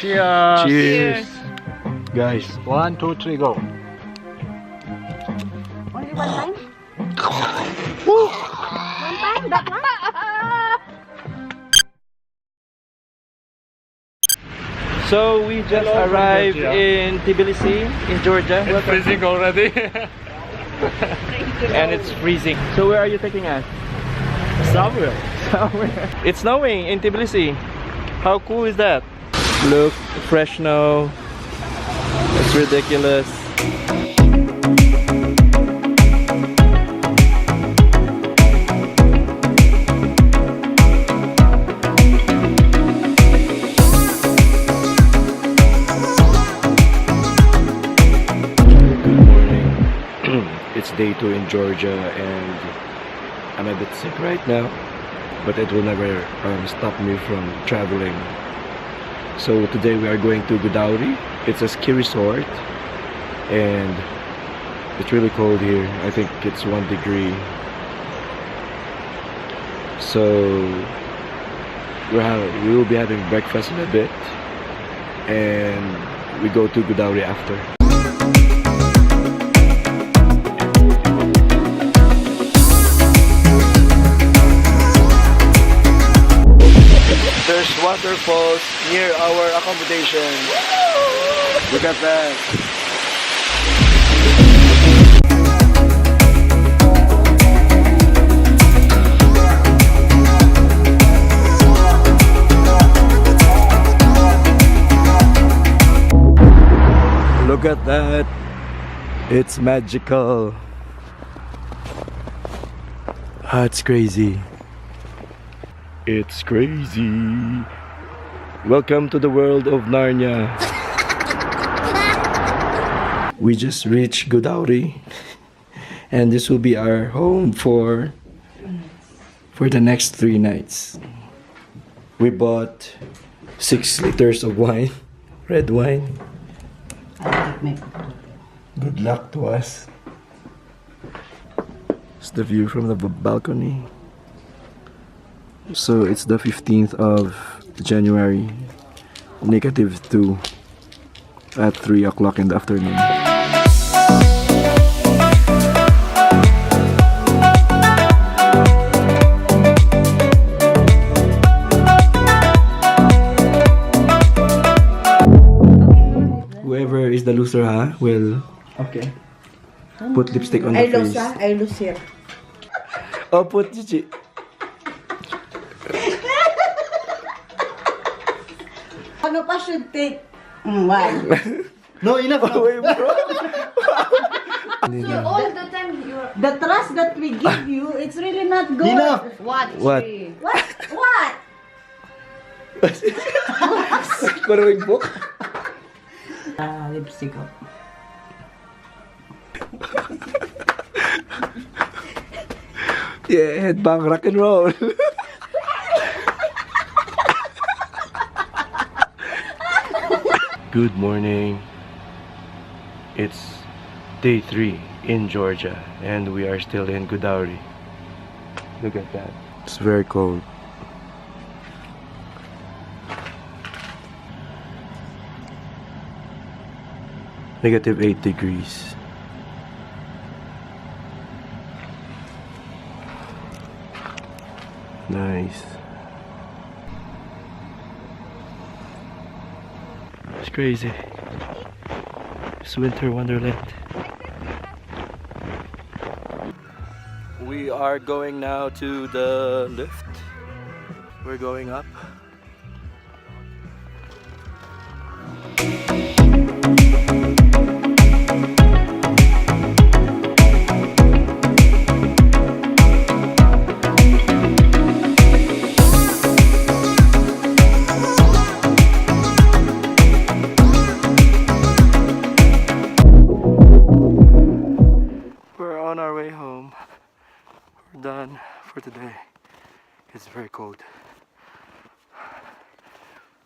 Cheers! Cheers! Guys, 1, 2, 3, go! Only one time? One time? That one? So we just Hello from arrived Georgia. in Tbilisi, in Georgia. It's freezing already. And it's freezing. So where are you taking us? Somewhere. Somewhere. It's snowing in Tbilisi. How cool is that? Look, fresh snow. It's ridiculous. It's day 2 in Georgia and I'm a bit sick right now, but it will never stop me from traveling. So today we are going to Gudauri. It's a ski resort and it's really cold here. I think it's 1 degree. So we will be having breakfast in a bit and we go to Gudauri after. There's waterfalls near our accommodation. Look at that. Look at that. It's magical. Ah, it's crazy. It's crazy. Welcome to the world of Narnia. We just reached Gudauri and this will be our home for the next 3 nights. We bought 6 liters of wine, red wine. Good luck to us. It's the view from the balcony. So it's the 15th of January, -2 at 3 o'clock in the afternoon. Whoever is the loser will put lipstick on the face. I lose here. Oh, put Gigi. Ano pa should take? One. No, enough. Oh, wait, bro. All the time you're... The trust that we give you, it's really not good. Enough. What? What? What? What? Coloring book? Lipstick up. Yeah, headbang rock and roll. Good morning. It's day 3 in Georgia and we are still in Gudauri. Look at that. It's very cold. -8 degrees. Nice. It's crazy. It's winter wonderland. We are going now to the lift. We're going up. On our way home. We're done for today. It's very cold.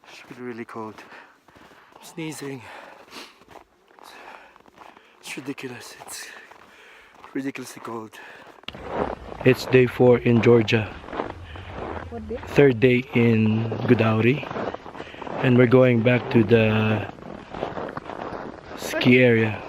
It's really cold. I'm sneezing. It's ridiculous. It's ridiculously cold. It's day 4 in Georgia. What day? 3rd day in Gudauri. And we're going back to the ski area.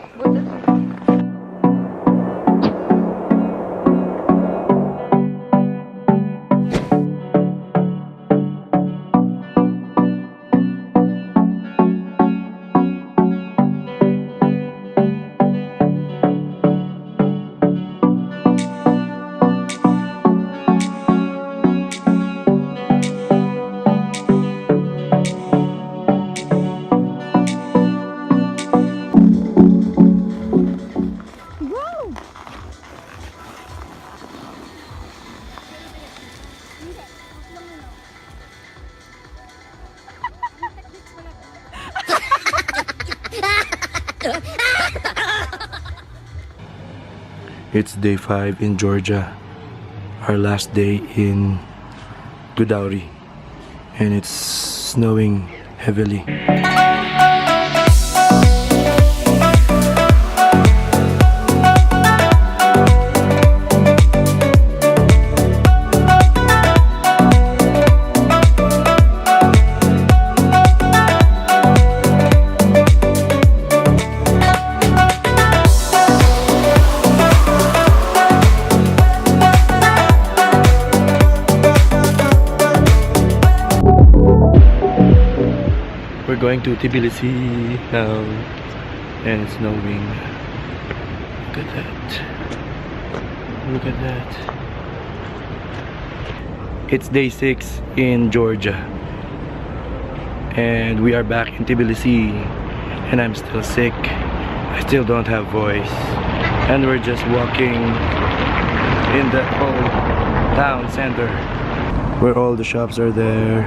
It's day 5 in Georgia, our last day in Gudauri, and it's snowing heavily. We're going to Tbilisi now, and it's snowing. Look at that. Look at that. It's day 6 in Georgia, and we are back in Tbilisi, and I'm still sick. I still don't have voice, and we're just walking in the whole town center where all the shops are there.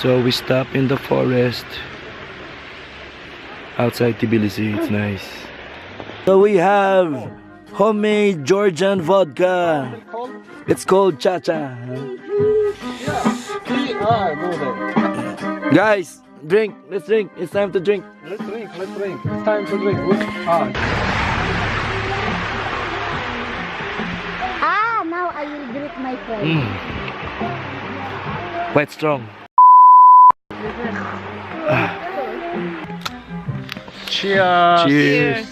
So we stop in the forest outside Tbilisi. It's nice. So we have homemade Georgian vodka. It's called chacha. Guys, drink. Let's drink. It's time to drink. Let's drink. Let's drink. It's time to drink. Now I will greet my friend. Quite strong. Cheers. Cheers.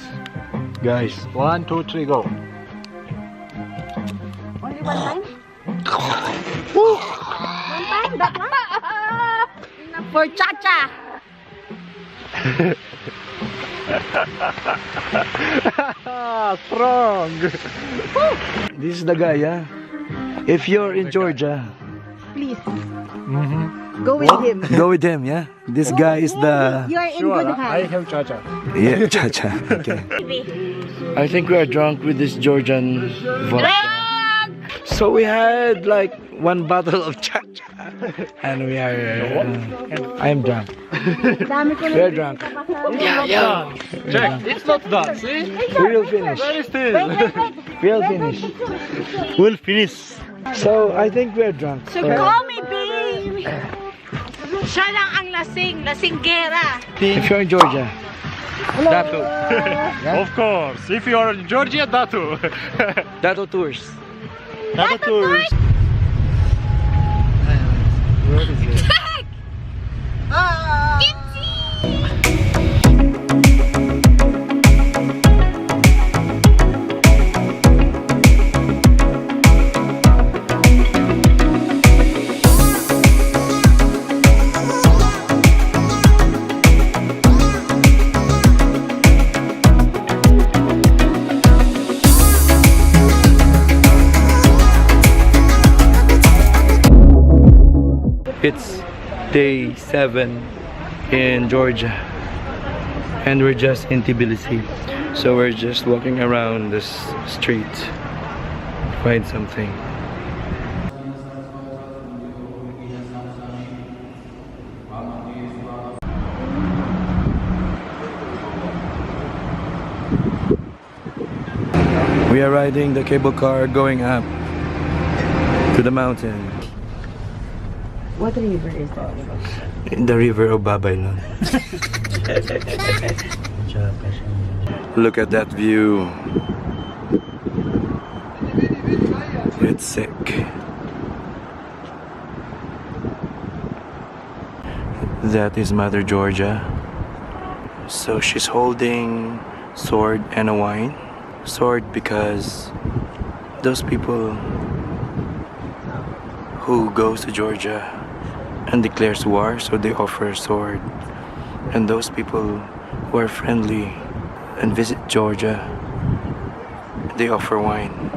Guys. 1, 2, 3, go. Only one time? One time? That one? For chacha. Strong. This is the guy, yeah? If you're in Georgia, Please. Go with him. go with him, yeah? This guy is the... You are in Sure, good I hands. have chacha. Yeah, chacha. Okay. I think we are drunk with this Georgian vodka. So we had like 1 bottle of chacha, and we are... I'm drunk. We are drunk. Yeah. Check. It's not done. See? We will finish. Very still. We'll finish. We'll finish. So I think we are drunk. So call me babe. Siya lang ang lasing, lasinggera. If you're in Georgia, Dato. Of course. If you are in Georgia, Dato. Dato Tours. Dato tours. It's day 7 in Georgia, and we're just in Tbilisi. So we're just walking around this street to find something. We are riding the cable car going up to the mountain. What river is that? In the river of Babaylan. Look at that view. It's sick. That is Mother Georgia. So she's holding sword and a wine. Sword because those people who goes to Georgia and declares war, so they offer a sword. And those people who are friendly and visit Georgia, they offer wine.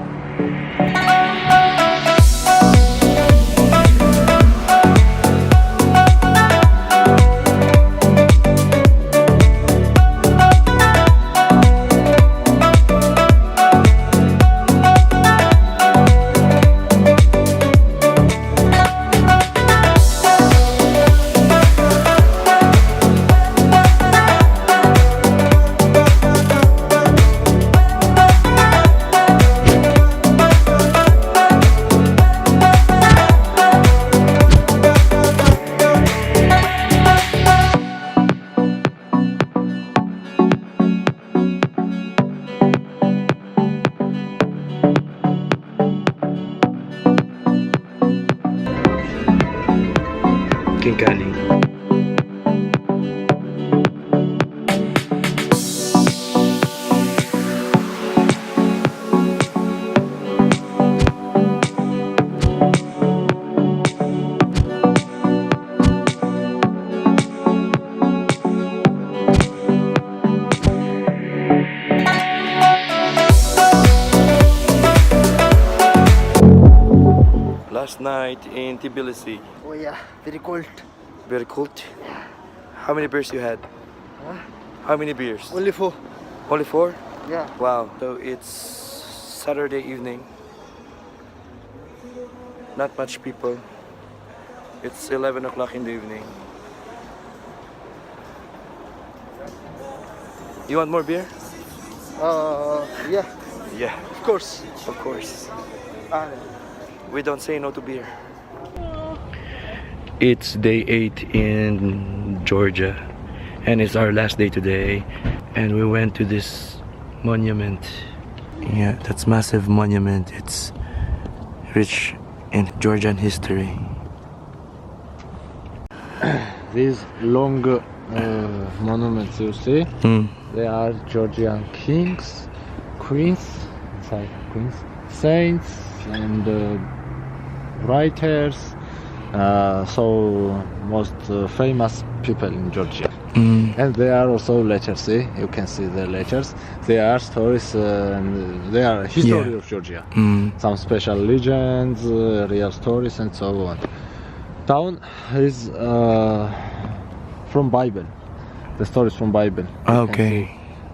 Galing. Last night in Tbilisi. Oh yeah, very cold. Very cold. How many beers you had? Huh? How many beers? Only 4. Only 4? Yeah. Wow. So it's Saturday evening. Not much people. It's 11 o'clock in the evening. You want more beer? Yeah, Yeah, of course. of course. Ah, We don't say no to beer. It's day 8 in Georgia, and it's our last day today. And we went to this monument. Yeah, that's massive monument. It's rich in Georgian history. These long monuments you see, they are Georgian kings, queens, saints, and writers. So most famous people in Georgia. And there are also letters. See, you can see the letters. They are stories, and they are history of Georgia. Some special legends, real stories, and so on. Town is from Bible. The stories from Bible. You can see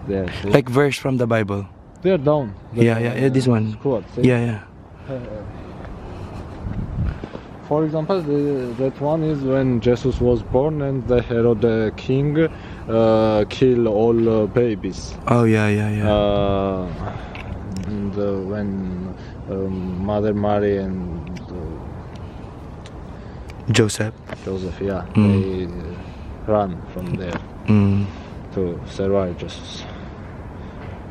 there, see? Like verse from the Bible. They're down. Yeah, this one. Quote, see? Yeah. For example, that one is when Jesus was born and the Herod the king kill all babies. Oh yeah. And when Mother Mary and Joseph. they run from there to survive Jesus.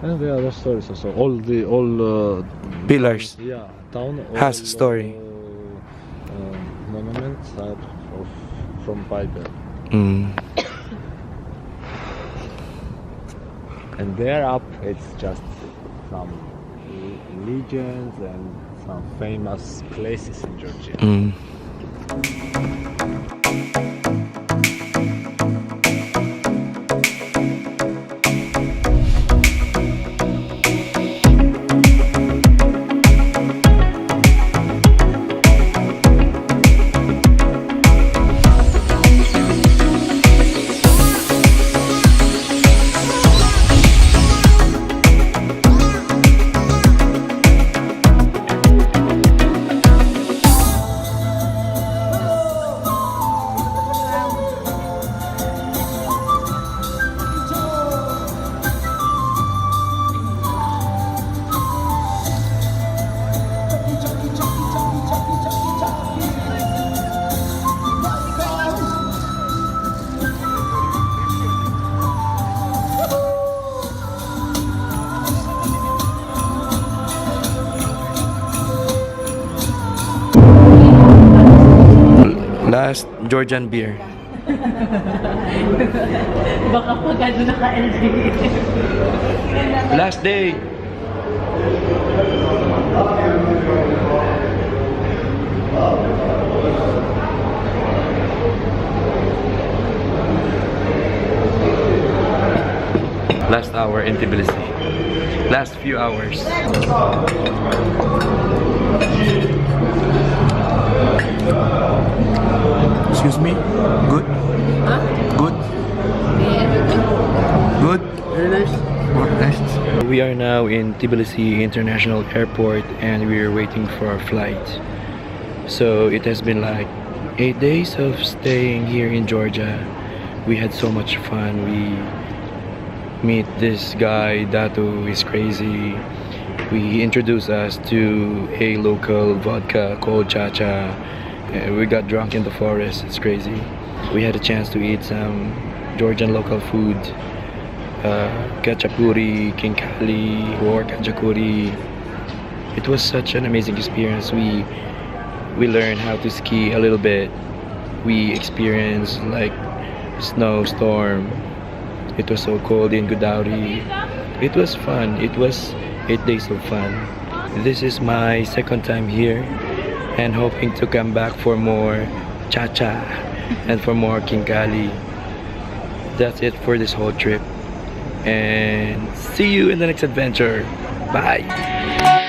And the other stories also. All Pillars. Town Has a story. Monuments are from Bible. And there up, it's just some legends and some famous places in Georgia. Last Georgian beer. Baka pag ano naka-LG. Last day. Last hour in Tbilisi. Last few hours. Excuse me? Good? Huh? Good? Good? Very nice. Nice. We are now in Tbilisi International Airport and we are waiting for our flight. So it has been like 8 days of staying here in Georgia. We had so much fun. We meet this guy, Dato, is crazy. He introduced us to a local vodka called chacha. We got drunk in the forest. It's crazy. We had a chance to eat some Georgian local food. Kachapuri, kinkali, or kanjakuri. It was such an amazing experience. We learned how to ski a little bit. We experienced like snowstorm. It was so cold in Gudauri. It was fun. It was 8 days of fun. This is my second time here and hoping to come back for more chacha and for more kinkali. That's it for this whole trip. And see you in the next adventure. Bye.